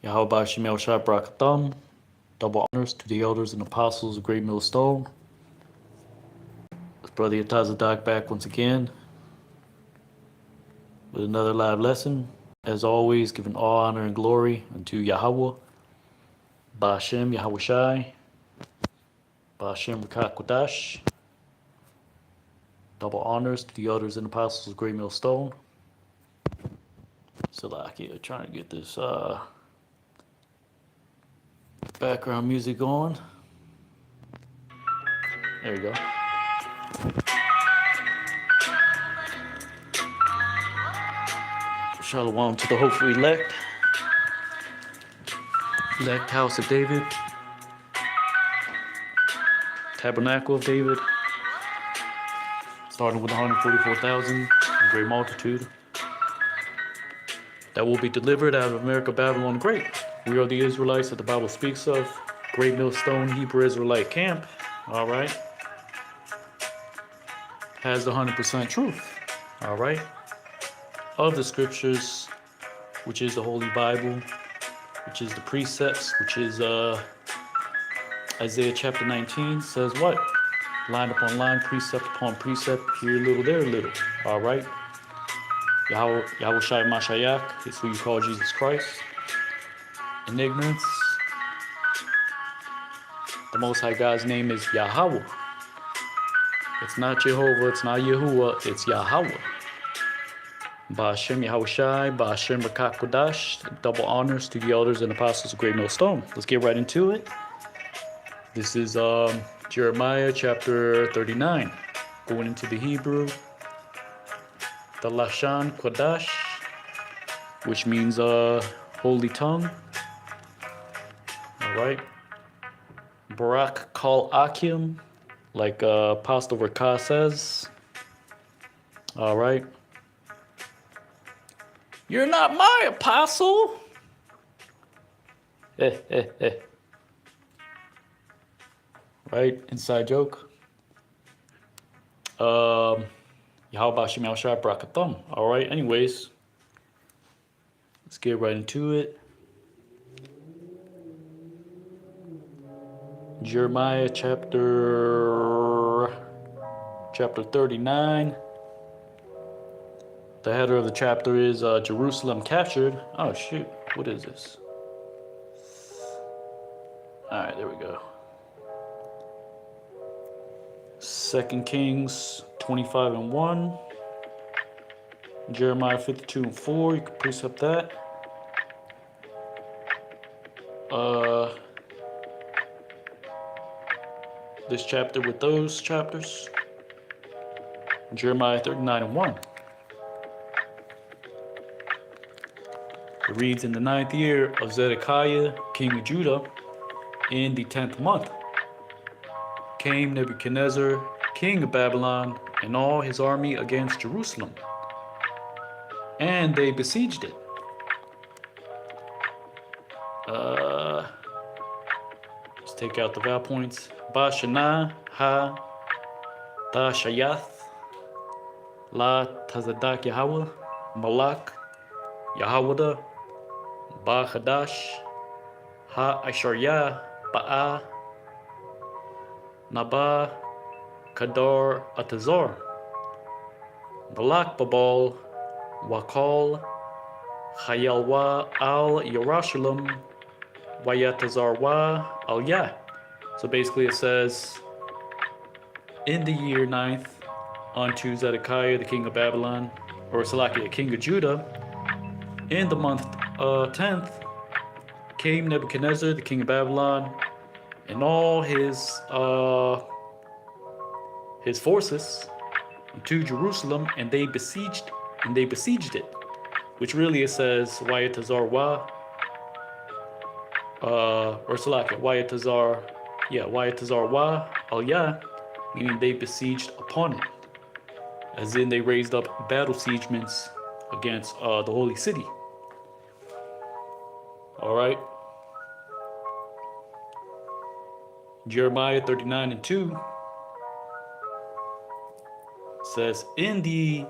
Yahweh Shemel Shai Barakatham. Double honors to the elders and apostles of Great Millstone. It's Brother Yatazadak back once again with another live lesson. As always, giving all honor and glory unto Yahweh, Ba'ashem Yahweh Shai, Ba'ashem Rakak Kodash. Double honors to the elders and apostles of Great Millstone. Salakia, trying to get this background music on. There you go. Shalom to the hopeful elect house of David, tabernacle of David, starting with 144,000, a great multitude, that will be delivered out of America, Babylon the Great. We are the Israelites that the Bible speaks of, Great Millstone Hebrew Israelite camp, all right, has the 100% truth, all right, of the scriptures, which is the Holy Bible, which is the precepts, which is Isaiah chapter 19 says what? Line upon line, precept upon precept, here a little, there a little. All right? Yahweh Shai Mashayak is who you call Jesus Christ. In ignorance, the Most High God's name is Yahweh. It's not Jehovah, it's not Yahuwah, it's Yahweh. Ba'ashem Yahweh Shai, Ba'ashem Rakak Kodash, double honors to the elders and apostles of Great Millstone. Let's get right into it. This is Jeremiah chapter 39, going into the Hebrew, the Lashon Kodash, which means holy tongue. All right. Barak Kal Akim, like Apostle Rakah says. All right. You're not my apostle. Right? Inside joke. Yahweh Bashim Al Shai Barakatham. All right. Anyways, let's get right into it. Jeremiah chapter 39. The header of the chapter is Jerusalem captured. Oh shoot, what is this? All right, there we go. 2 Kings 25:1. Jeremiah 52:4. You can precept that. This chapter with those chapters. Jeremiah 39:1. It reads, in the 9th year of Zedekiah, king of Judah, in the 10th month, came Nebuchadnezzar, king of Babylon, and all his army against Jerusalem, and they besieged it. Let's take out the vowel points. Bashana ha Dashayath La Tazadak Yahweh Malak Yahweh Ba Hadash Ha Asharyah Ba'a Naba Kadar Atazar Balak Babal Wakal Hayalwa Al Yerushalayim Wayatazarwa Al Yah. So basically it says, in the year 9th, unto Zedekiah the king of Babylon, or Salakia the king of Judah, in the month 10th, came Nebuchadnezzar the king of Babylon and all his forces to Jerusalem, and they besieged it, which really it says Wayatazarwa, or Salakia Wayatazarwa Al Yah, meaning they besieged upon it, as in they raised up battle siegements against the holy city. All right. Jeremiah 39:2 says, in the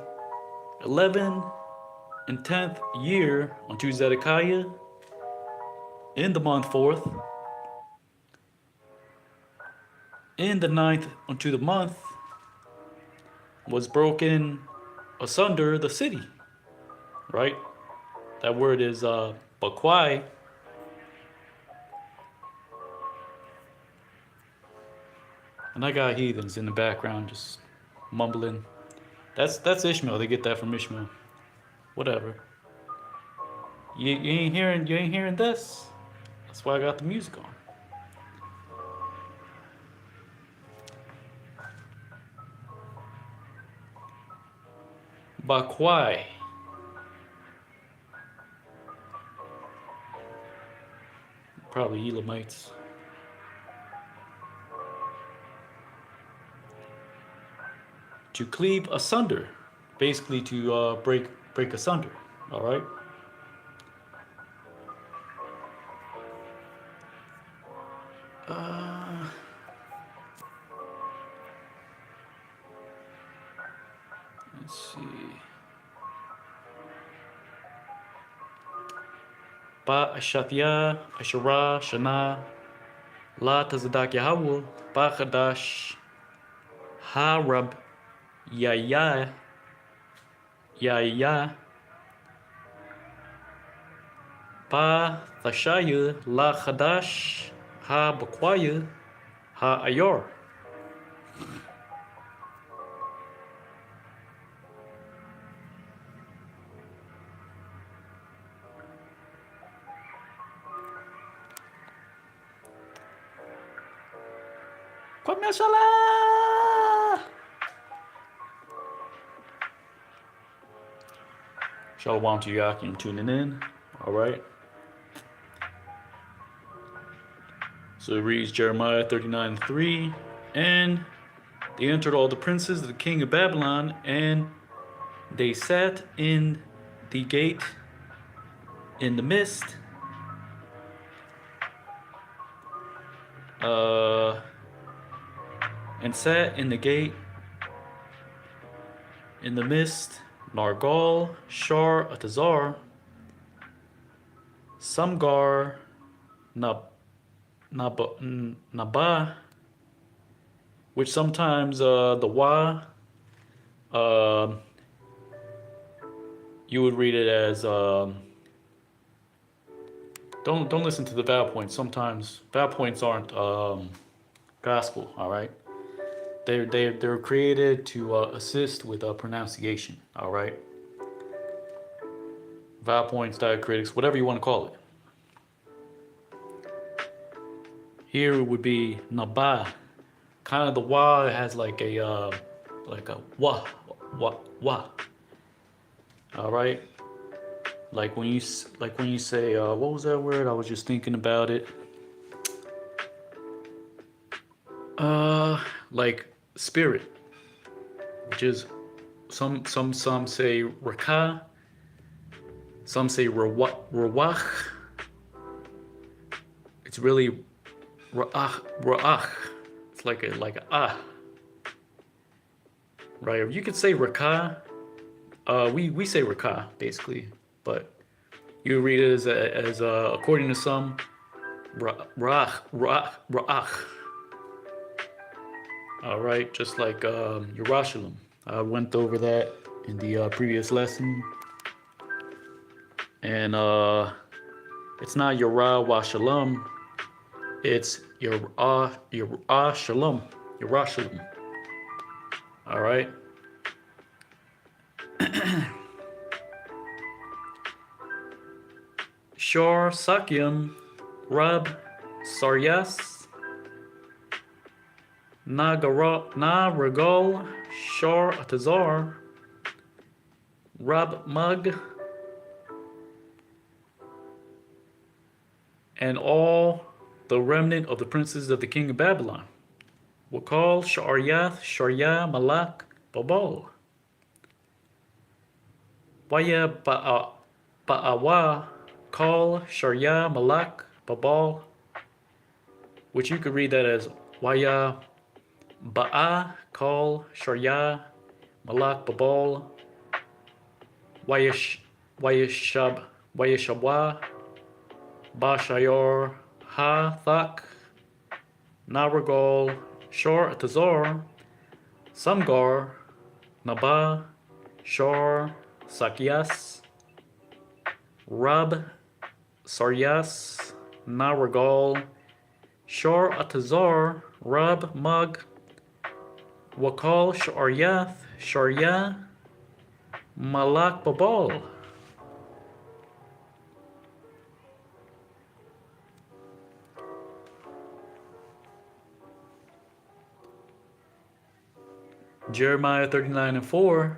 11th and 10th year unto Zedekiah, in the month fourth, in the ninth unto the month, was broken asunder the city. Right? That word is bakwai. And I got heathens in the background just mumbling. That's Ishmael. They get that from Ishmael. Whatever. You ain't hearing this. That's why I got the music on. Bakwai. Probably Elamites. To cleave asunder, basically to break asunder. All right. Let's see. Ba Ashathya, Asherah, Shana, La Tazadak Yahweh, Ba Chadash, Harab, Yaya, Ba Thashaya, La Chadash, Ha Bakwaya, Ha Ayor. Shalom to Yakim tuning in. All right. So it reads Jeremiah 39:3, and they entered all the princes of the king of Babylon, and they sat in the gate in the mist. And sat in the gate in the mist, Nargal, Shar, Atazar, Samgar, Naba, which sometimes the Wa, you would read it as don't listen to the vowel points. Sometimes vowel points aren't gospel. All right. They're created to assist with pronunciation. All right. Vowel points, diacritics, whatever you want to call it. Here it would be naba. Kind of the wa has like a wa. All right. Like when you say what was that word? I was just thinking about it. Like spirit, which is some say raka, some say rawach. It's really ra'ach. It's like a ah. Right? Or you could say raka. We say raka basically, but you read it as according to some ra'ach. All right, just like Yerushalayim. I went over that in the previous lesson. And it's not Yerah wa Shalom. It's Yerah Shalom. Yerushalayim. All right. Shor Sakyam Rab Saryas Naragal Shar Atazar Rab Mug and all the remnant of the princes of the king of Babylon were called Sha'aryath, Sharya, Malak, Babal. Waya Ba'awa call Sharya, Malak, Babal, which you could read that as Waya Ba'a call Sharya, Malak, Babal, Wayashabwa, Bashayor Ha Thak Naragal Shor Atazor Samgar Naba Shor Sakyas Rab Saryas Naragal Shor Atazor Rab Mug Wakal Sharyath Sharya Malak Babal. Jeremiah 39:4.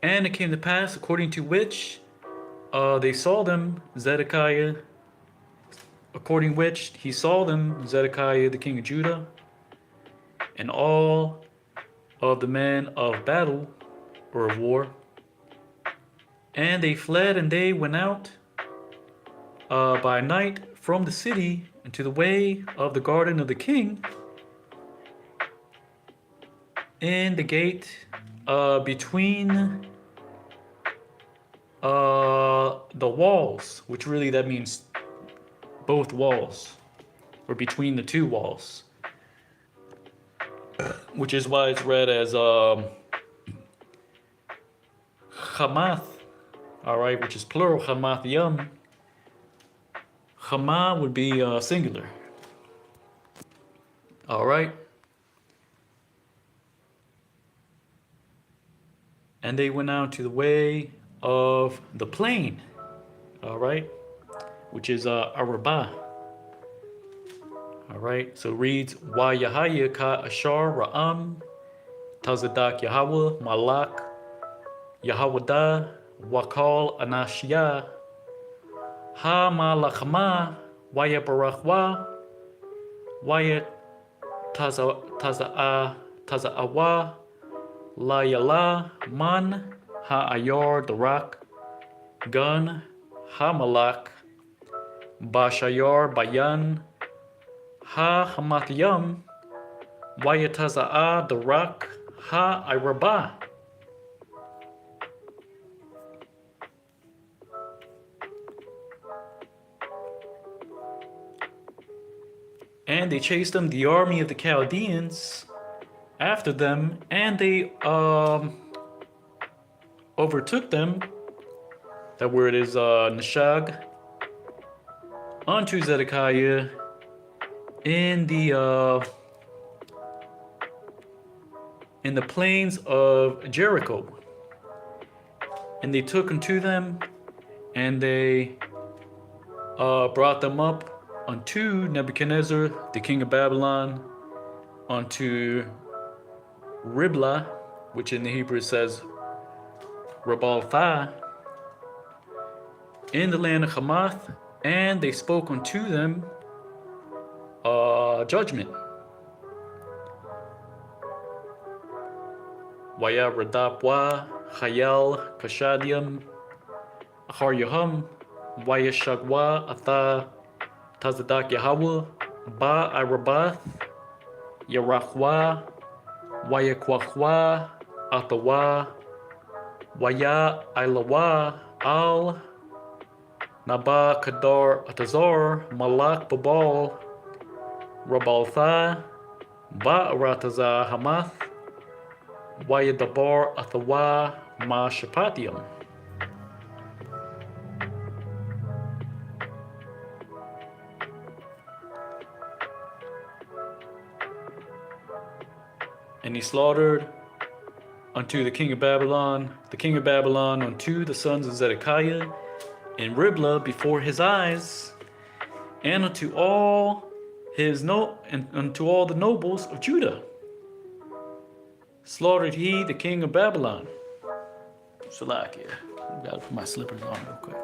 And it came to pass, according to which they saw them, Zedekiah, according which he saw them, Zedekiah the king of Judah, and all of the men of battle, or of war. And they fled, and they went out by night from the city into the way of the garden of the king, in the gate between the walls, which really that means both walls, or between the two walls, which is why it's read as Hamath, all right, which is plural, Hamath Yum. Hama would be singular. All right. And they went out to the way of the plain, all right, which is Arabah. All right, so it reads, Wa Yahaya Ka Ashar Ra'am Tazadak Yahweh Malak Yahwadah Wakal Anashia Ha Malachma Waya Barachwa Waya Taza'awa La Yala Man Ha-Ayor Darak Gun Ha-Malak Bashayor Bayan Ha-Hamathiyam Wayataza'a Darak Ha-Irabah. And they chased them, the army of the Chaldeans, after them, and they overtook them. That word is Nashag, unto Zedekiah in the plains of Jericho. And they took unto them, and they brought them up unto Nebuchadnezzar, the king of Babylon, unto Riblah, which in the Hebrew says Rabalthah, in the land of Hamath, and they spoke unto them judgment. Waya Radapwa Chayal Kashadiam Achar Yaham Waya Shagwa Atha Tazadak Yahweh Ba Arabath Yarachwa Waya Kwachwa Atawa Waya Ilawa Al Naba Kadar Atazar Malak Babal Rabaltha Ba Arataza Hamath Waya Dabar Athawa Ma Shapatium. And he slaughtered unto the king of Babylon unto the sons of Zedekiah in Riblah before his eyes, and unto all unto all the nobles of Judah slaughtered he the king of Babylon. Salakia. Gotta put my slippers on real quick.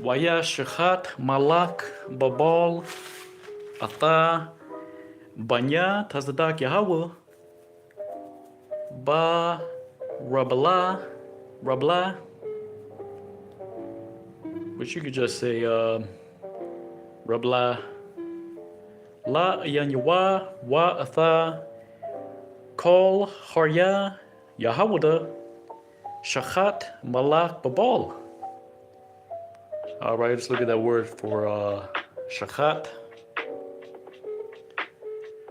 Waya Shechat Malak Babal Ata Banya Tazadak Yahweh Ba Rablah, which you could just say Rablah La Yanyawa Wa Atha Kol Harya Yahawada Shachat Malak Babal. All right, let's look at that word for Shachat.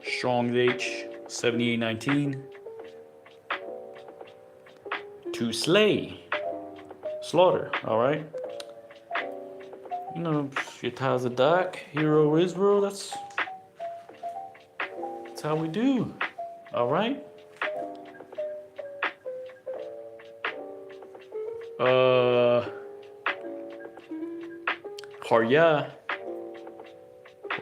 Strong's H 7819. To slay, slaughter. All right. You know, Shetazadak, hero Israel. That's how we do. All right. Harya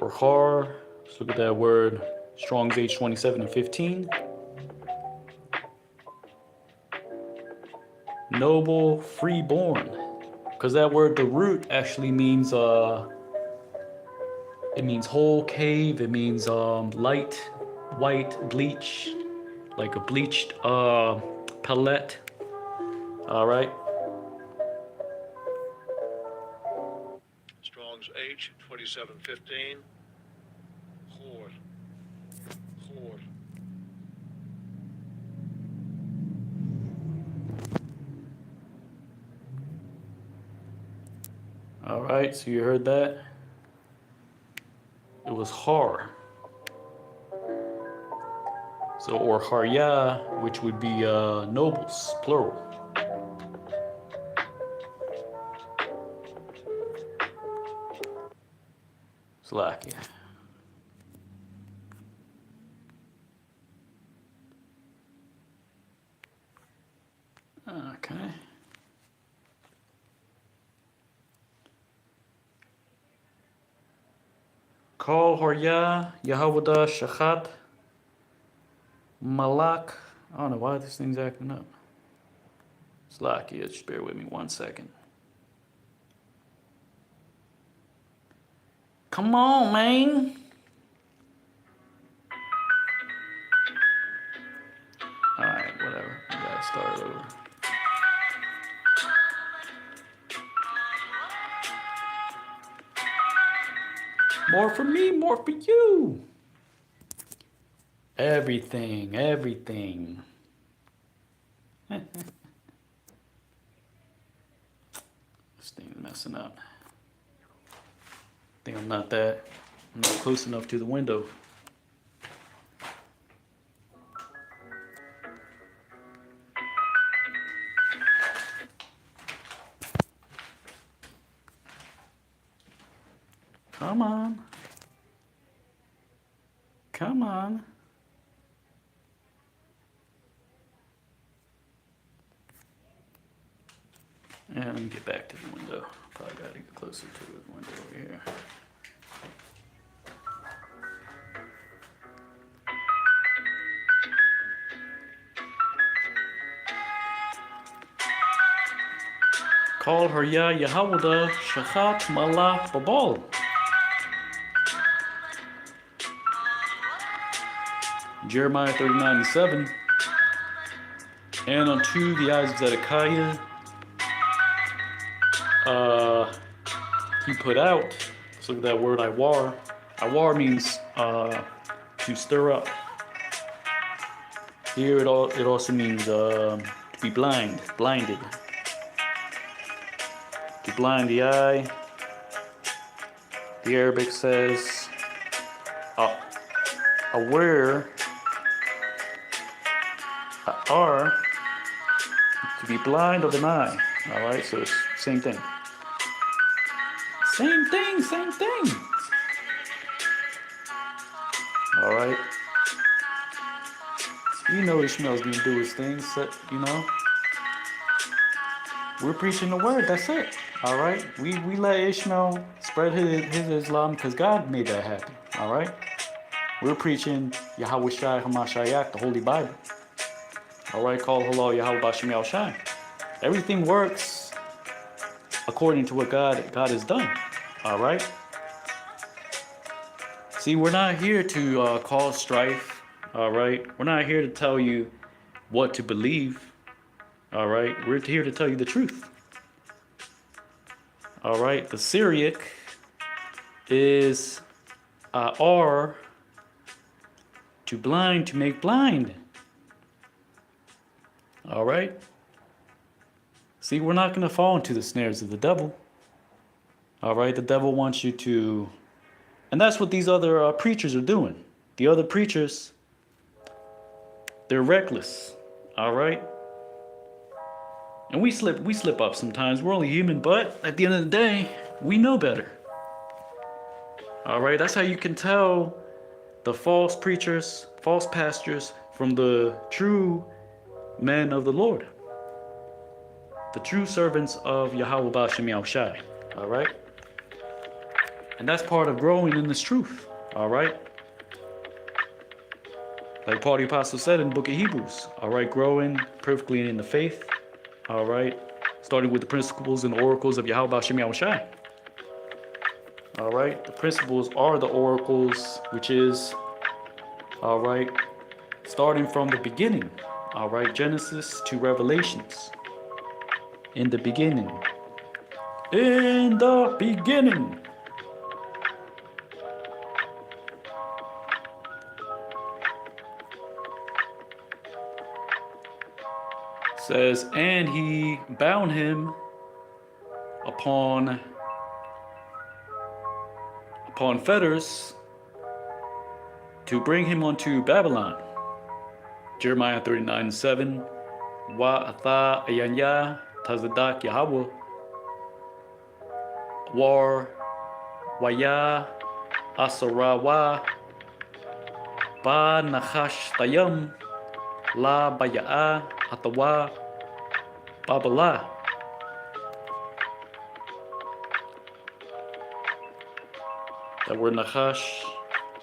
or Har. Let's look at that word. Strong's H 27 and 15. Noble, freeborn. Because that word, the root, actually means it means whole cave. It means light, white, bleach, like a bleached palette. All right. Strong's H 2715. Chor. All right, so you heard that? It was har. So, or harya, which would be nobles, plural. Slovakia. Okay. Kol Harya Yahawada Shachat Malak. I don't know why this thing's acting up. Slovakia, just bear with me 1 second. Come on, man. Alright, whatever. We gotta start over. More for me, more for you. Everything. This thing's messing up. I think I'm not close enough to the window. Come on. And let me get back to the window. Probably gotta get closer to the window over here. Kol Harya Yahawada Shachat Malach Babal. Jeremiah 39:7. And unto the eyes of Zedekiah he put out. Let's look at that word Iwar. Iwar means to stir up. Here it also means to be blinded. To blind the eye. The Arabic says aware. Are to be blind of an eye. All right, so it's same thing. Same thing. All right. You know Ishmael's gonna do his thing, you know. We're preaching the word, that's it. All right. We let Ishmael spread his Islam because God made that happen. All right. We're preaching Yahweh Shai Hamashayak, the Holy Bible. All right, call hello Yahweh Bashim Yal Shai. Everything works according to what God has done. All right. See, we're not here to cause strife. All right. We're not here to tell you what to believe. All right. We're here to tell you the truth. All right. The Syriac is R, to blind, to make blind. All right? See, we're not going to fall into the snares of the devil. All right? The devil wants you to... And that's what these other preachers are doing. The other preachers, they're reckless. All right? And we slip up sometimes. We're only human, but at the end of the day, we know better. All right? That's how you can tell the false preachers, false pastors from the true men of the Lord. The true servants of Yahweh Ba'Shem Yahushai. All right? And that's part of growing in this truth. All right? Like Paul the Apostle said in the book of Hebrews. All right? Growing perfectly in the faith. All right? Starting with the principles and oracles of Yahweh Ba'Shem Yahushai. All right? The principles are the oracles, which is, all right, starting from the beginning. All right? Genesis to Revelations. In the beginning. In the beginning. Says, and he bound him upon fetters to bring him unto Babylon. Jeremiah 39:7. Wa atha ayanya tazadak Yahweh war waya asarawa ba nachash tayam la baya'a hatawa babala. That word nachash,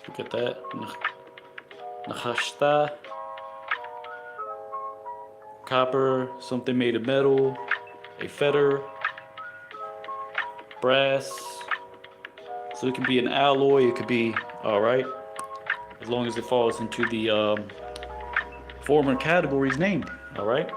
look at that. Nachashta, copper, something made of metal, a fetter, brass. So it could be an alloy, it could be, all right, as long as it falls into the former categories named, all right?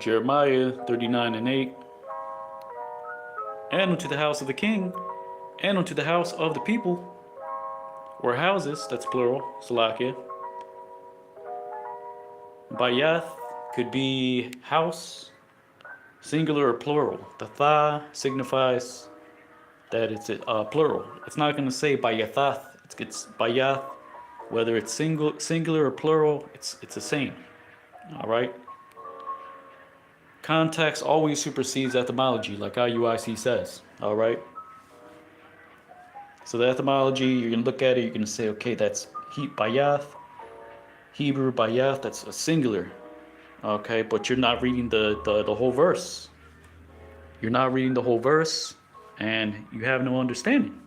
Jeremiah 39:8. And unto the house of the king, and unto the house of the people, or houses, that's plural, Salakia. Bayath could be house, singular or plural. The tha signifies that it's plural. It's not going to say bayathath. It's bayath. Whether it's singular or plural, it's the same. All right. Context always supersedes etymology, like IUIC says. All right. So the etymology, you're gonna look at it. You're gonna say, okay, that's bayath, Hebrew bayath. That's a singular. Okay, but you're not reading the whole verse. You're not reading the whole verse, and you have no understanding.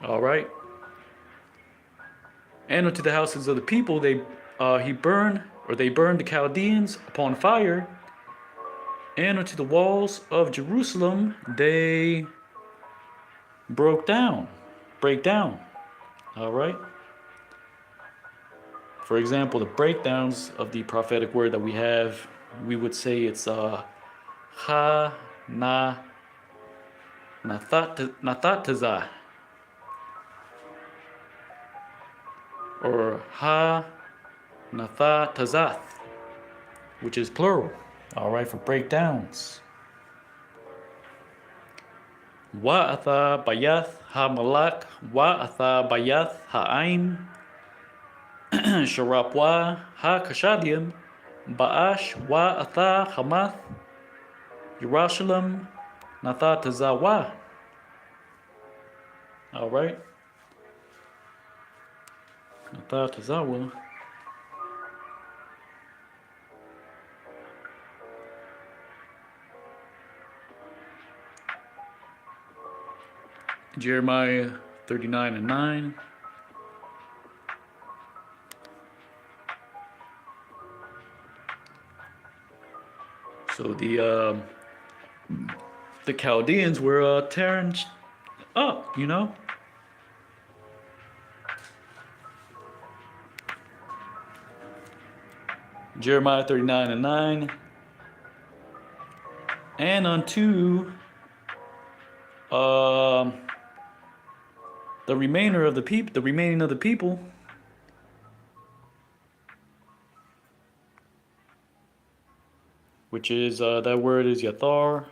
All right. And unto the houses of the people, they burned the Chaldeans upon fire. And unto the walls of Jerusalem, they break down. All right. For example, the breakdowns of the prophetic word that we have, we would say it's ha na nathataza, or ha nathatazath, which is plural. All right, for breakdowns. Wa'atha bayath ha-malak, wa'atha bayath ha'aim, sharapwa ha-kashadim, ba'ash wa'atha hamath, Yerushalayim nathatazawa. All right. Nathatazawa. Jeremiah 39:9. So the Chaldeans were tearing up, you know. Jeremiah 39:9. and unto the remainder of the people, the remaining of the people, which is that word is yathar.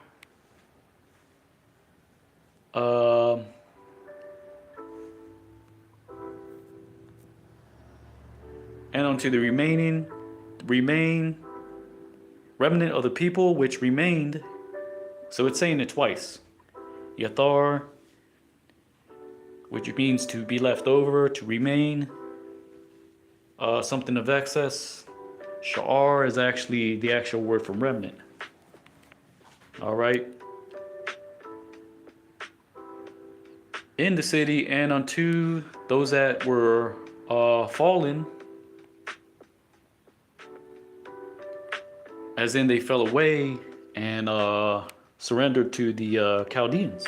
And unto the remain remnant of the people which remained. So it's saying it twice. Yathar, which means to be left over, to remain, something of excess. Sha'ar is actually the actual word for remnant. All right. In the city, and unto those that were fallen, as in they fell away and surrendered to the Chaldeans.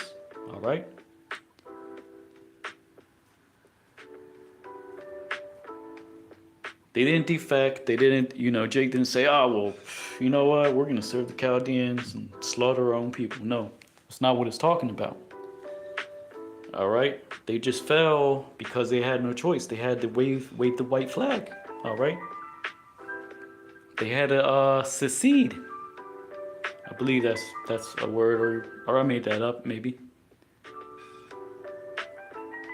All right. They didn't defect. They didn't, Jake didn't say, oh, well, you know what? We're going to serve the Chaldeans and slaughter our own people. No, that's not what it's talking about. All right. They just fell because they had no choice. They had to wave the white flag. All right. They had to secede. I believe that's a word, or I made that up, maybe.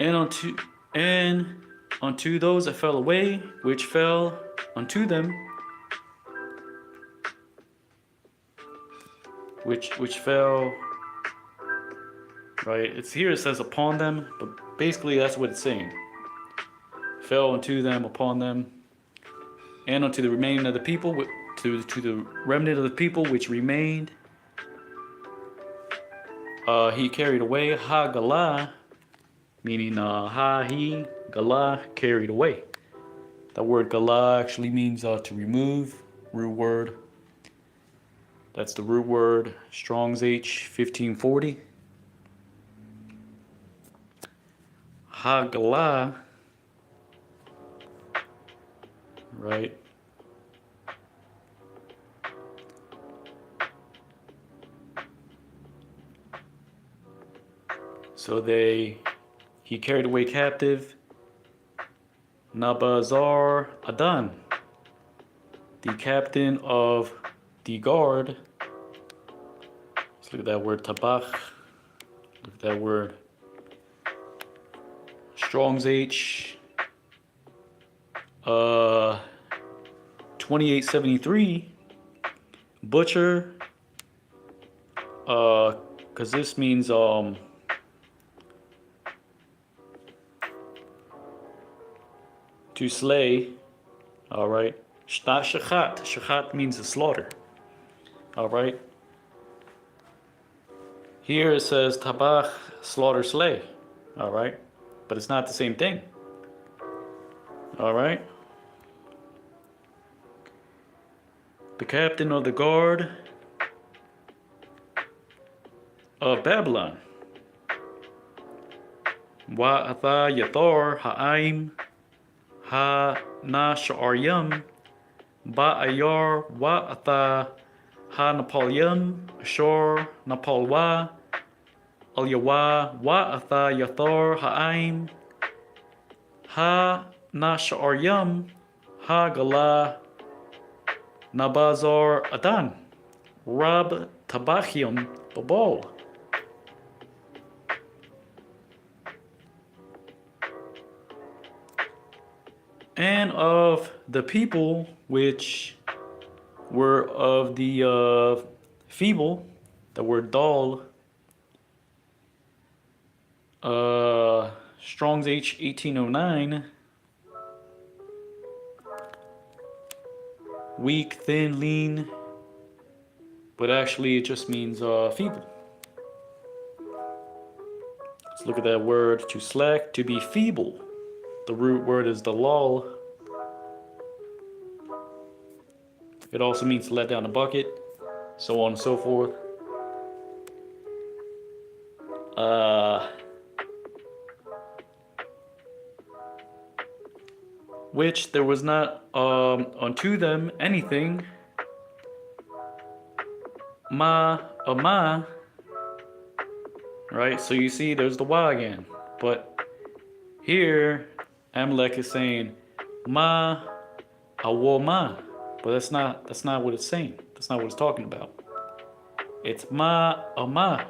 And unto those that fell away, which fell unto them, which fell, right? It's here. It says upon them, but basically that's what it's saying. Fell unto them, upon them, and unto the remaining of the people, to the remnant of the people which remained. He carried away ha-galah, meaning ha-he, galah, carried away. That word galah actually means to remove, root word. That's the root word, Strong's H 1540. Ha-galah, right? So he carried away captive Nabazar Adan, the captain of the guard. Let's look at that word tabach. Look at that word. Strong's H 2873. Butcher. Because this means to slay. All right. Shachat. Shachat means to slaughter. All right. Here it says tabach, slaughter, slay. All right. But it's not the same thing. All right. The captain of the guard of Babylon. Wa'atha yathar ha'aim ha-na-sha'aryam ba'ayar wa'atha ha-napalyam ashar napalwa al-yawa wa'atha yathar ha'aim ha-na-sha'aryam ha-galah nabazar adan rab tabachium babo. And of the people which were of the feeble, the word dal, Strong's H 1809, weak, thin, lean, but actually it just means feeble. Let's look at that word, to slack, to be feeble. The root word is dalal. It also means to let down a bucket, so on and so forth. Which there was not unto them anything ma ama. Right? So you see there's the wa again. But here Amalek is saying ma awoma. But that's not what it's saying. That's not what it's talking about. It's ma ama.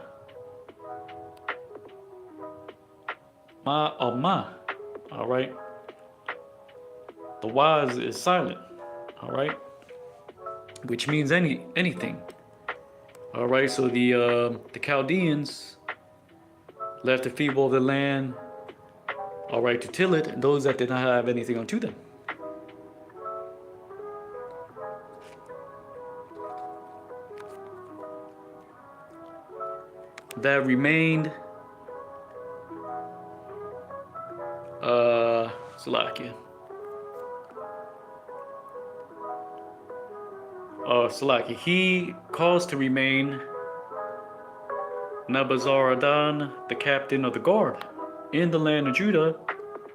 Ma ama. Alright? The wa is silent. Alright? Which means anything. Alright, so the Chaldeans left the people of the land, alright, to till it, and those that did not have anything unto them. That remained Salakia. Salakia. He caused to remain Nebuzaradan, the captain of the guard, in the land of Judah,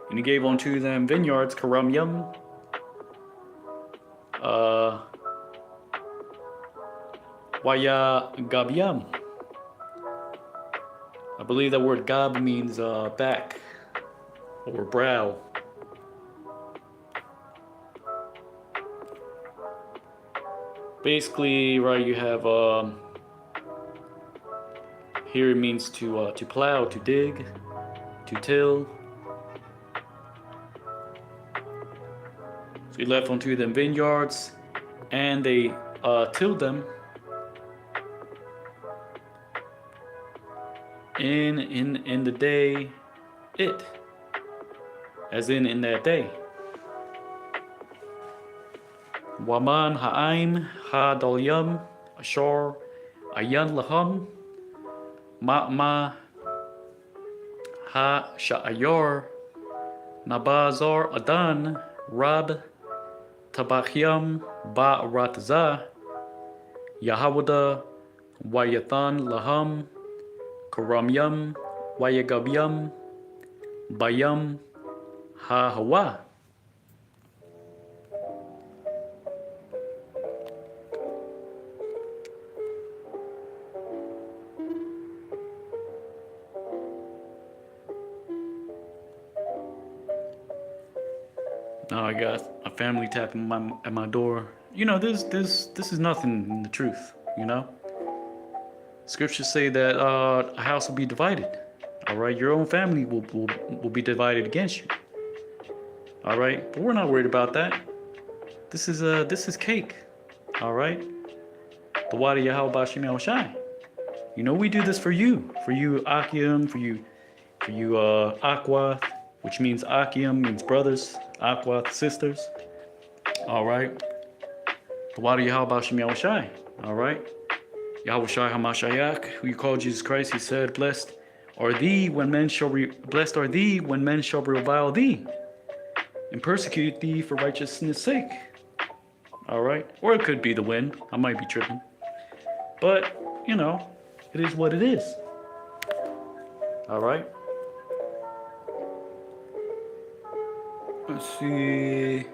and he gave unto them vineyards, Karamyam, Waya Gabyam. I believe that word Gab means back or brow. Basically, right, you have here it means to plow, to dig, to till. So he left unto them vineyards, and they tilled them in the day it, as in that day. Waman ha'aim ha'dalyam ashar ayan laham ma'ma ha'sha'ayar nabazar adan rab tabachyam ba'ratza yahawada wayathan laham karamyam wayagabyam bayam ha'hawa. Now I got a family tapping at my door. You know, this is nothing in the truth. You know, scriptures say that a house will be divided. All right, your own family will be divided against you. All right, but we're not worried about that. This is cake. All right, the water Yahweh Bashim Yahushai. You know, we do this for you Akim, for you Aquath, which means Akim means brothers. Aquath, sisters. All right. The water Yahweh Bashim Yahushai. All right. Yahushai Hamashayak, who you call Jesus Christ, he said, blessed are thee when men shall revile thee and persecute thee for righteousness' sake. All right. Or it could be the wind. I might be tripping. But, you know, it is what it is. All right. Let's see.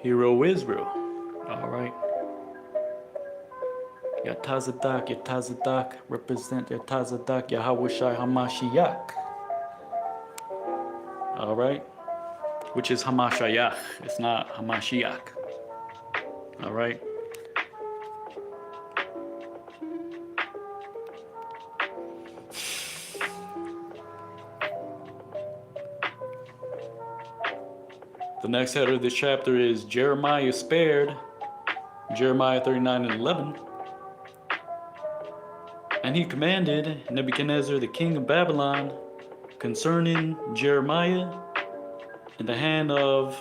Hero Israel. All right. Yatazadak represent Yatazadak Yahawashi Hamashiach. All right. Which is Hamashiach. It's not Hamashiach. All right. The next header of this chapter is Jeremiah spared, Jeremiah 39 and 11. And he commanded Nebuchadnezzar, the king of Babylon, concerning Jeremiah in the hand of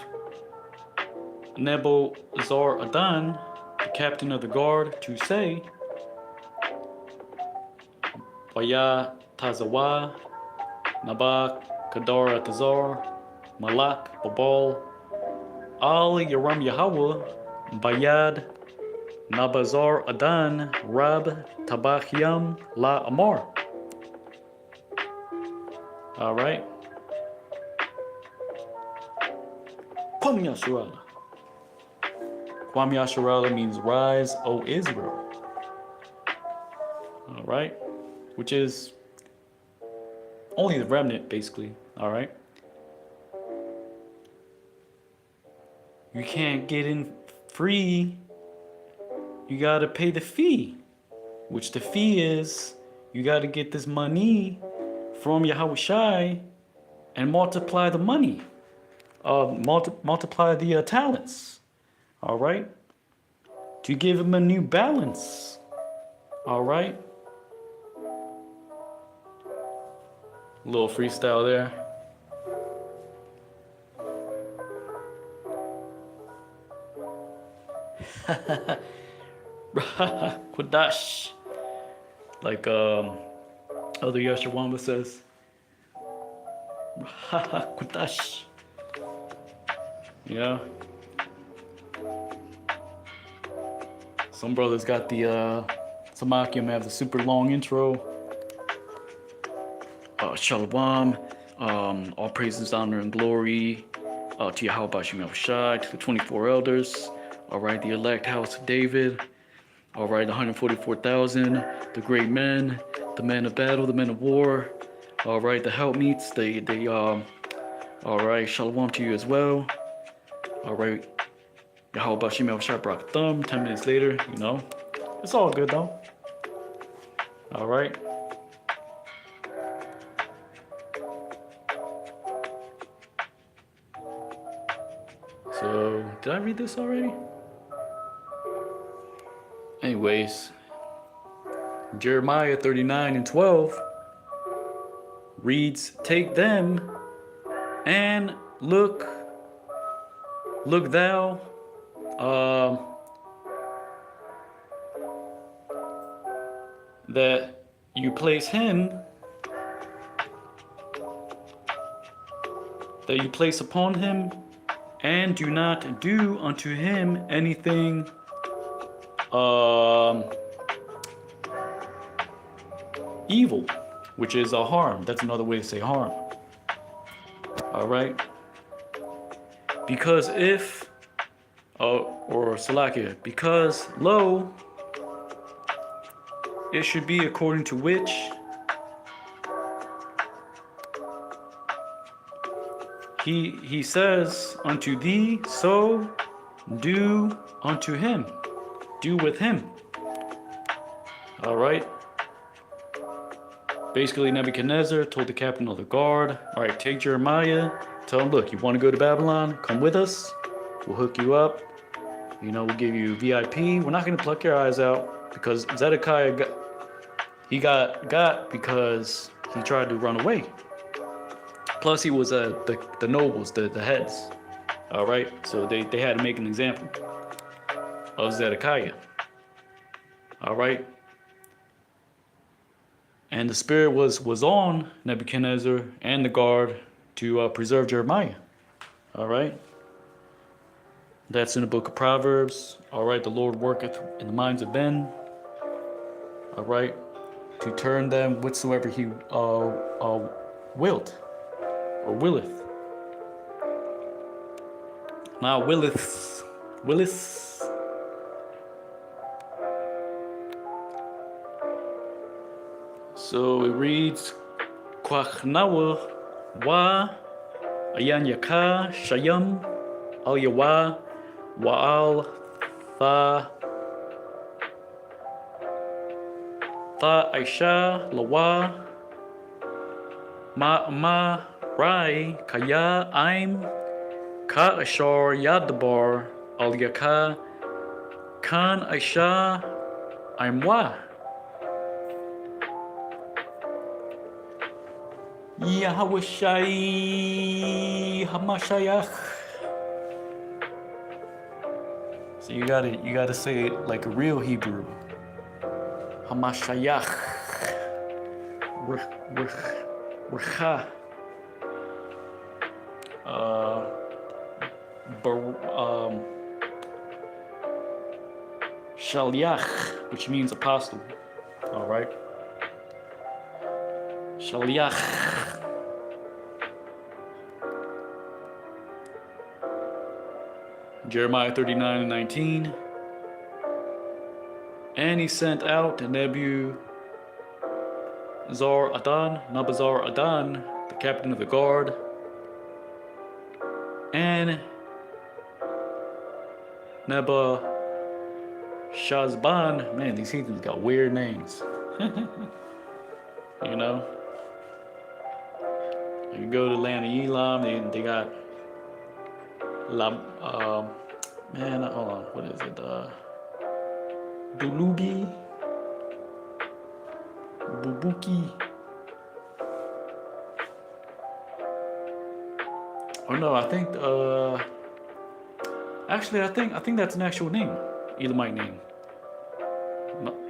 Nebuzaradan, the captain of the guard, to say, Vaya Tazawa, Nabak, Kadar Atazar, Malak, Babal, Al Yaram Yahweh, Bayad, Nabazar Adan, Rab, Tabachiam, La Amar. All right. Kwam Yasuala. Kwam Yasharala means rise, O Israel. All right, which is only the remnant, basically. All right, you can't get in free. You gotta pay the fee, which the fee is you gotta get this money from Yahweh Shai and multiply the money, multiply the talents. All right, to give him a new balance. All right, a little freestyle there. Kodash, like Elder Yeshawamba says. Kodash. Yeah. Some brothers got the some Akim have the super long intro. Shalom, all praises, honor, and glory to Yahweh Bashim Yahushai, to the 24 elders. All right, the elect house of David. All right, the 144,000, the great men, the men of battle, the men of war. All right, the helpmeets, all right, shalom to you as well. All right, Yahweh Bashim Yahushai brought the thumb. 10 minutes later, you know, it's all good though. All right. So, did I read this already? Anyways, Jeremiah 39:12 reads, "Take them and look thou, that you place him, that you place upon him, and do not do unto him anything evil," which is a harm. That's another way to say harm. All right. Because if, or Salakia, because lo, it should be according to which he says unto thee, so do unto him, do with him. All right. Basically, Nebuchadnezzar told the captain of the guard, all right, take Jeremiah, tell him, look, you want to go to Babylon? Come with us. We'll hook you up. You know, we'll give you VIP. We're not going to pluck your eyes out, because Zedekiah got because he tried to run away. Plus, he was the nobles, the heads. All right, so they had to make an example of Zedekiah. All right. And the spirit was on Nebuchadnezzar and the guard to preserve Jeremiah. All right. That's in the book of Proverbs. All right. The Lord worketh in the minds of men. All right. To turn them whatsoever he willeth. Not willeth. So it reads, Kwachnawa wa ayan yaka shayam al yawa wa al tha aisha lawa ma rai kaya aim ka ashar yadabar al yaka kan aisha aim wa. Yahweh Shai Hamashayach. So you gotta say it like a real Hebrew. Hamashayach. Rcha. Shaliach, which means apostle. All right. Shaliach. Jeremiah 39 and 19. And he sent out Nebuzaradan, the captain of the guard, and Nebuchadnezzar. Man, these heathens got weird names. You know? You go to the land of Elam, they got hold on, what is it? Dulubi, Bubuki. Oh no, I think actually I think that's an actual name, Elamite name.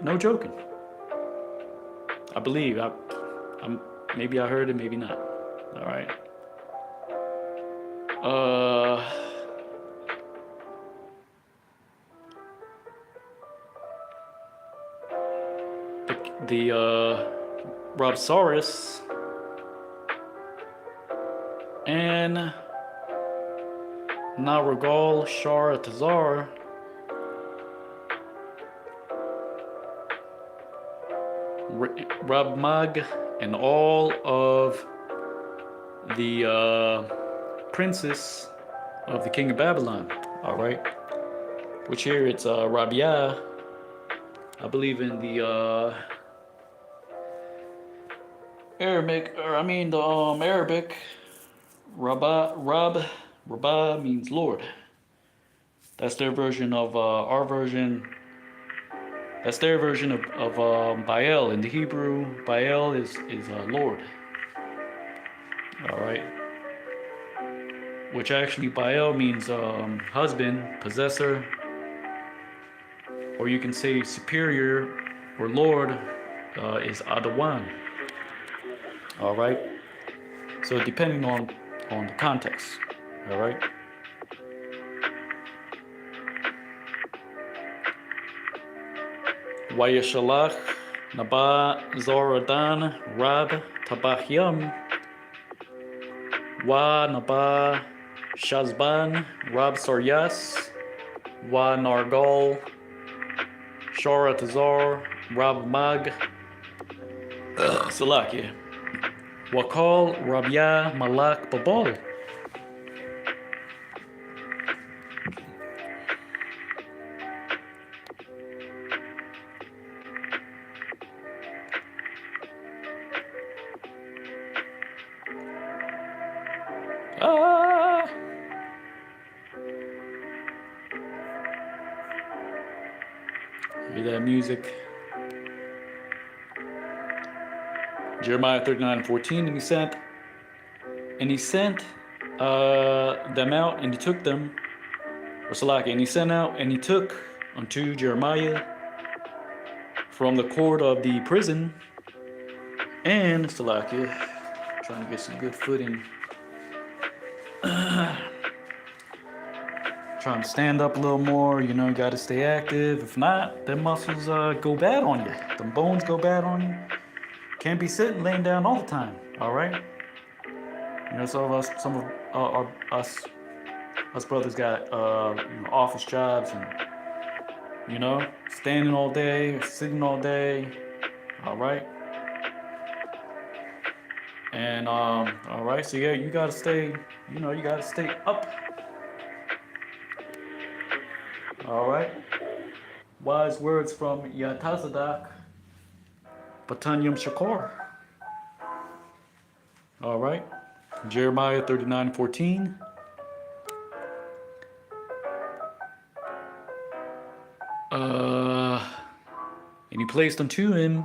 No joking. I believe I'm maybe I heard it, maybe not. All right. The Robsaurus and Naragal Sharatazar Rabmag and all of the princes of the king of Babylon. All right, which here it's Rabiah. I believe in the Arabic, Rabbah means Lord. That's their version of our version. That's their version of Baal. In the Hebrew, Baal is Lord. All right. Which actually Baal means husband, possessor, or you can say superior or Lord is Adawan. All right. So depending on the context. All right. Wayashalach Naba Zoradan Rab Tabahyam Wa Naba Shazban Rab Saryas Wa Nargal Sharatazar Rab Mag Salakia Wakal Rabia Malak Babal. Hear that music. Jeremiah 39:14, and he sent them out, and he took them, or Salaki, and he sent out, and he took unto Jeremiah from the court of the prison, and Salaki, trying to get some good footing, trying to stand up a little more, you know, you got to stay active. If not, them muscles go bad on you. Them bones go bad on you. Can't be sitting, laying down all the time. All right. You know, some of us brothers got office jobs and standing all day, or sitting all day. All right. And all right. So yeah, you gotta stay. You gotta stay up. All right. Wise words from Yatazadak. Batanyam Shakor. All right. Jeremiah 39:14. And he placed unto him,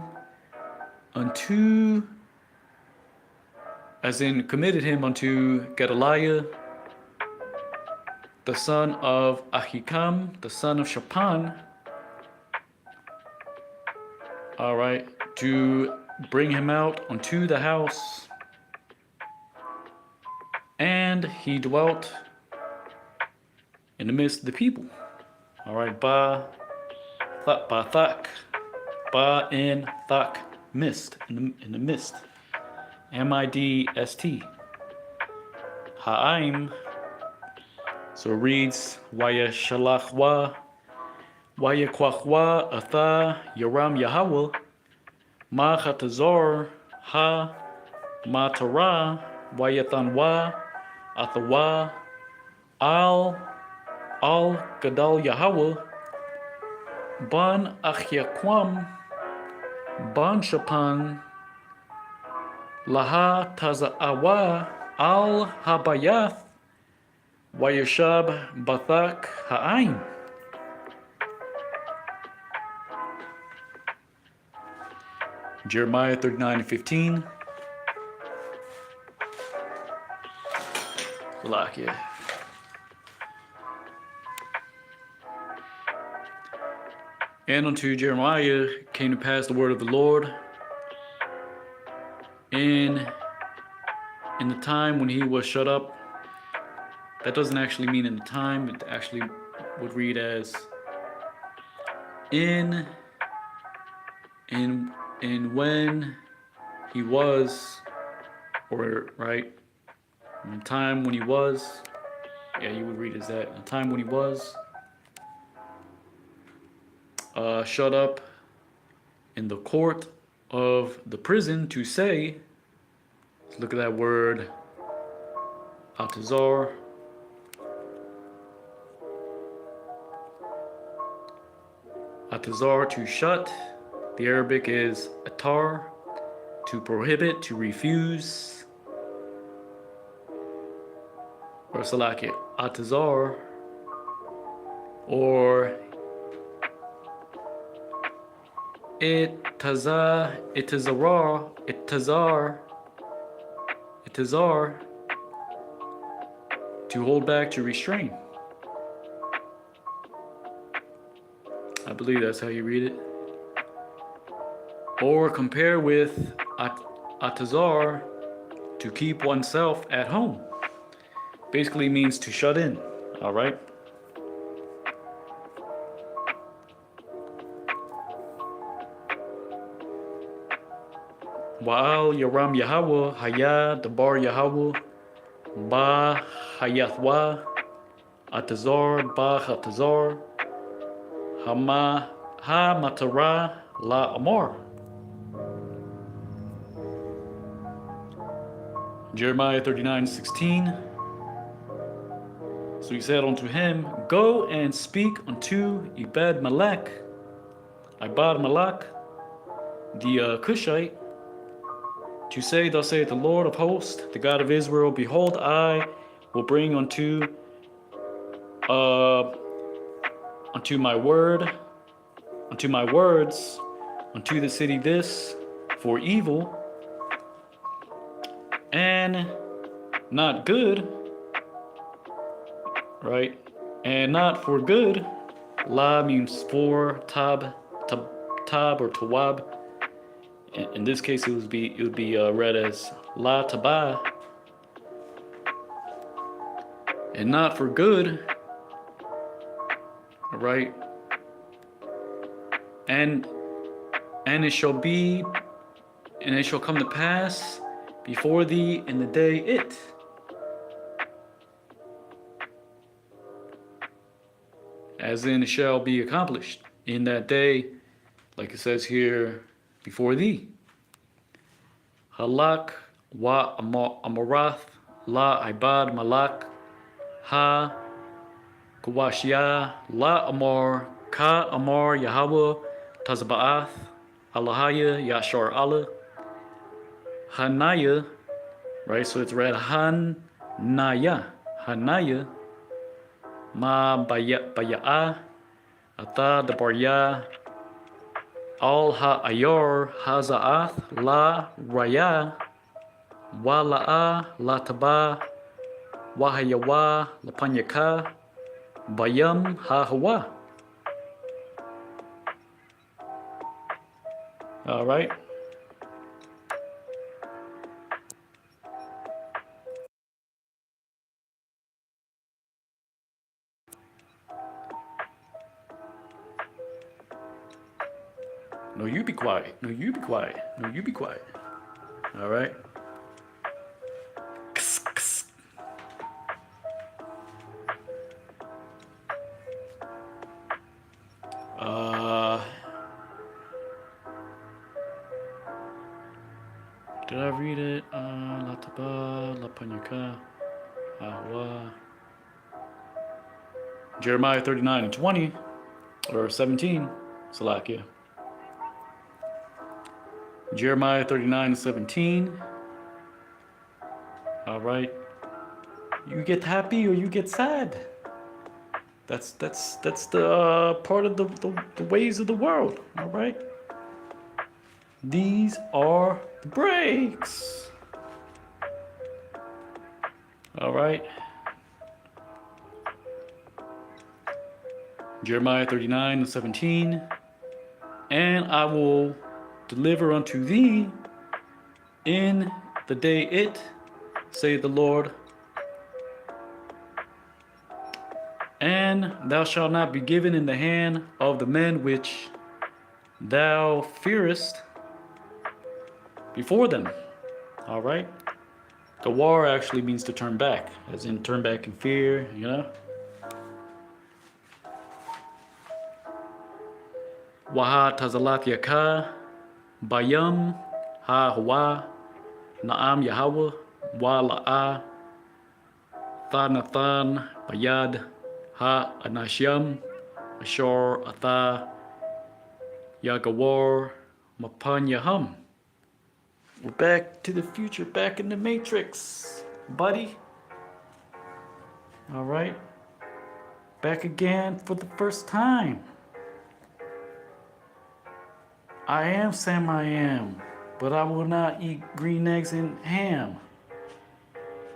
committed him unto Gedaliah, the son of Ahikam, the son of Shaphan. All right. To bring him out unto the house, and he dwelt in the midst of the people. All right, in thak, mist, in the mist, midst, ha'im, So it reads, Waya Shalachwa, Waya Kwachwa, Atha, Yaram Yahweh, Ma Chatazor, Ha, Ma Torah, Wayathanwa, Athawa, Al Gadal Yahweh, Ban Achyakwam, Ban Shapan, Laha Taza'awa, Al Habayath, Wayashab Bathak Ha'ain. Jeremiah 39:15. Salakia. And unto Jeremiah came to pass the word of the Lord in the time when he was shut up. That doesn't actually mean in the time. It actually would read as in when he was, or right, in the time when he was, yeah, you would read as that. In the time when he was shut up in the court of the prison to say, look at that word, atazar. Atazar, to shut. The Arabic is atar, to prohibit, to refuse. Or salaki, atazar, or itazar, to hold back, to restrain. I believe that's how you read it. Or compare with atazar, to keep oneself at home. Basically means to shut in. All right. Wa'al Yaram Yahweh, Haya Dabar Yahweh, Ba Hayathwa, Atazar, Ba Hatazar, Hama Ha Matara La Amor. Jeremiah 39:16. So he said unto him, Go and speak unto Ibad Malak, the Cushite, to say, Thus saith the Lord of hosts, the God of Israel, Behold, I will bring unto my words, unto the city this for evil and not good, right? And not for good. La means for, tab or tawab. In this case, it would be read as la taba, and not for good. All right. And it shall come to pass before thee in the day it. As in, it shall be accomplished in that day, like it says here, before thee. Halak wa amarath la ibad malak ha kawashya la amar ka amar Yahweh tazba'ath Allahaya Yashar Allah Hanaya, right? So it's read Hanaya Ma Baya'a Ata Dabarya Al Ha'ayar Haza'ath La Raya Wala'a La Taba Wahayawa La Panyaka Bayam Ha-Hawa. All right. No, you be quiet. No, you be quiet. No, you be quiet. All right. Did I read it? Lataba, Lapanyaka, Ahwa. Jeremiah 39 and 20, or 17, Salakia. Jeremiah 39 and 17. All right. You get happy or you get sad. That's the part of the ways of the world. All right. These are the breaks. All right. Jeremiah 39 and 17. And I will deliver unto thee in the day it, saith the Lord, and thou shalt not be given in the hand of the men which thou fearest before them. All right. The war actually means to turn back, as in turn back in fear, you know. Waha tazalat yaka bayam ha hawa naam Yahweh wa la'a thanathan bayad ha anashyam ashor atha yagawar mapan yaham. We're back to the future, back in the Matrix, buddy. All right. Back again for the first time. I am Sam I am, but I will not eat green eggs and ham,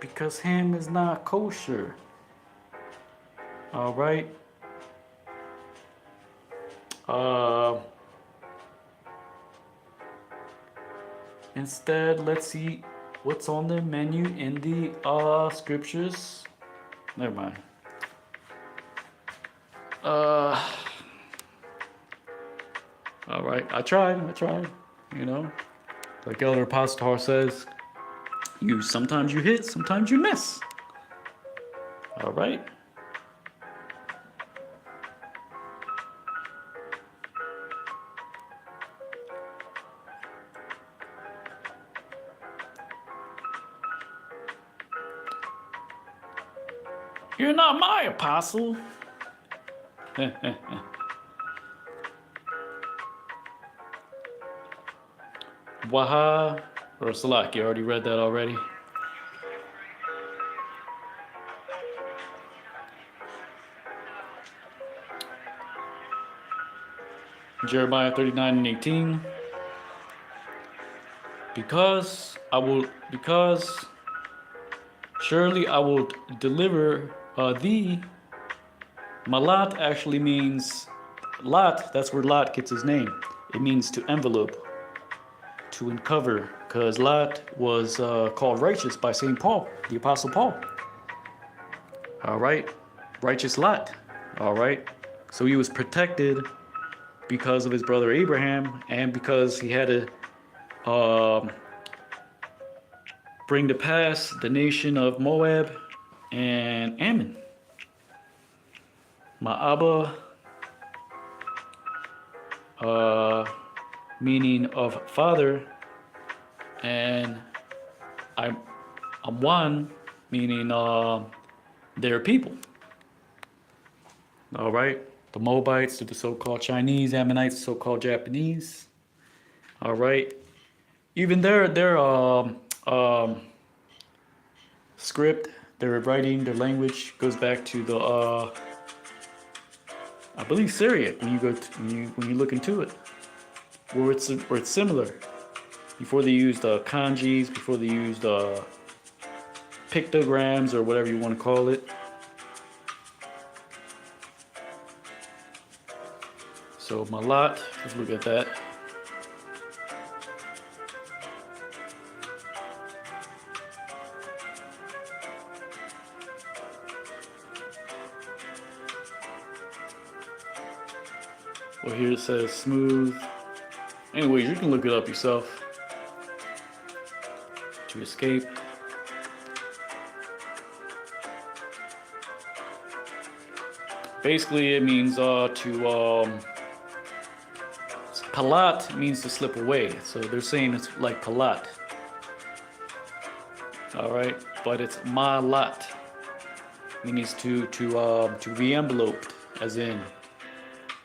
because ham is not kosher. All right. Instead, let's see what's on the menu in the scriptures. Never mind. All right, I tried, you know. Like Elder Apostle Torah says, sometimes you hit, sometimes you miss. All right. You're not my apostle. Waha or Salak, you already read that already. Jeremiah 39 and 18. Because surely I will deliver thee. Malat actually means Lot. That's where Lot gets his name. It means to envelope, to uncover, because Lot was called righteous by St. Paul, the Apostle Paul. All right, righteous Lot. All right, so he was protected because of his brother Abraham, and because he had to bring to pass the nation of Moab and Ammon. Ma'aba, meaning of father, and I'm one, meaning their people. All right, the Moabites, the so-called Chinese, Ammonites, so-called Japanese. All right, even their script, their writing, their language goes back to the I believe Syriac when you look into it, where it's similar. Before they used kanjis, before they used pictograms or whatever you want to call it. So Malat, let's look at that. Well, here it says smooth. Anyways, you can look it up yourself. To escape. Basically, it means to palat means to slip away. So they're saying it's like palat. All right, but it's malat. Means to be enveloped, as in,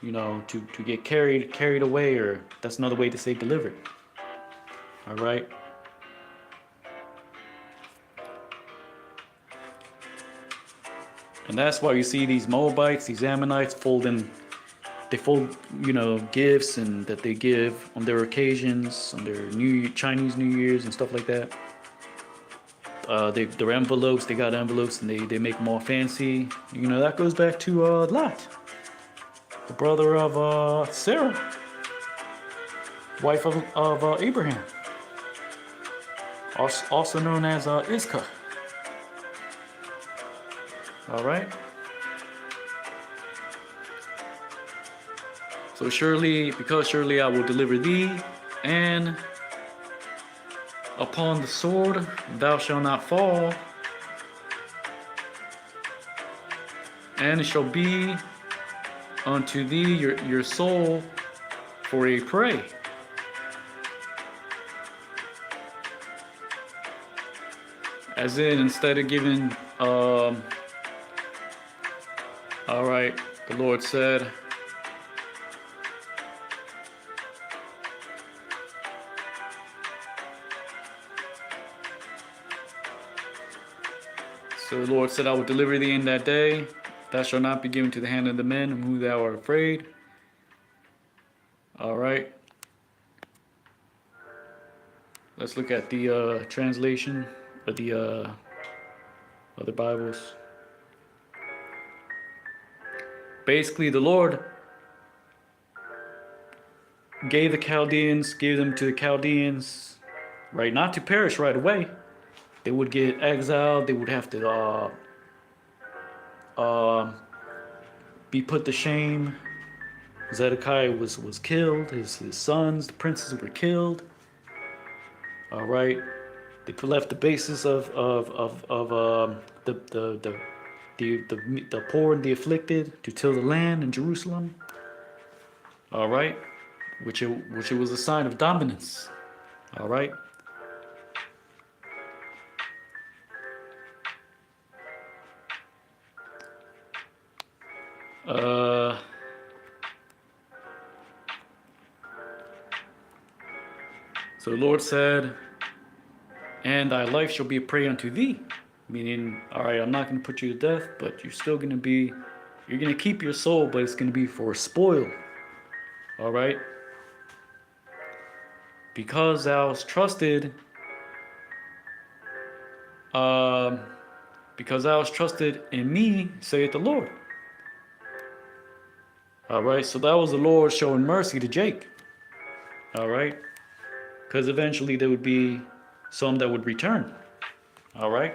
to get carried away, or that's another way to say delivered. All right. And that's why you see these Moabites, these Ammonites they fold, gifts and that they give on their occasions, on their Chinese New Year's and stuff like that. Their envelopes, they got envelopes and they make them all fancy. That goes back to Lot, the brother of Sarah, wife of Abraham, also known as Iscah. All right. So because surely I will deliver thee, and upon the sword thou shalt not fall, and it shall be unto thee your soul for a prey. As in, instead of giving, all right, the Lord said, so the Lord said, I will deliver thee in that day. Thou shalt not be given to the hand of the men of whom thou art afraid. All right. Let's look at the translation of the other Bibles. Basically, the Lord gave them to the Chaldeans, right? Not to perish right away. They would get exiled. They would have to be put to shame. Zedekiah was killed. His sons, the princes, were killed. All right. They left the basis of the poor and the afflicted to till the land in Jerusalem. All right, which it was a sign of dominance. All right. So the Lord said, and thy life shall be a prey unto thee. Meaning, all right, I'm not going to put you to death, but you're going to keep your soul, but it's going to be for a spoil. All right. Because thou hast trusted, in me, saith the Lord. All right. So that was the Lord showing mercy to Jake. All right. Because eventually there would be some that would return. All right.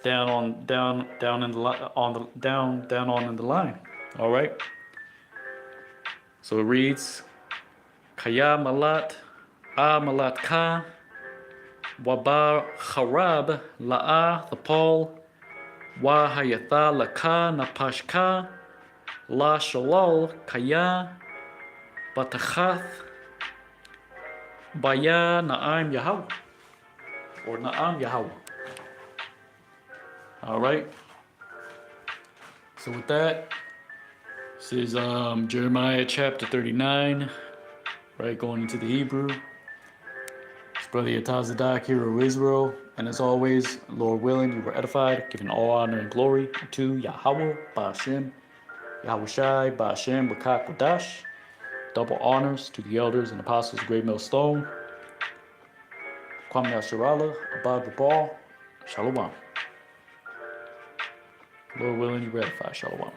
Down on in the line. All right. So it reads, Kaya malat malat ka wabar harab la'a thapal wa hayatha laka napashka la shalal kaya batachath baya na'am Yahweh, or na'am Yahweh. All right. So with that, this is Jeremiah chapter 39, right, going into the Hebrew. It's Brother Yatazadak, hero of Israel. And as always, Lord willing, you were edified, giving all honor and glory to Yahweh, Ba'ashem, Yahushai, Ba'ashem, B'kak Kodash. Double honors to the elders and apostles of Great Millstone. Kwame Yasharala, Abad Babal, Shalom. Lord willing, you were edified. Shalom.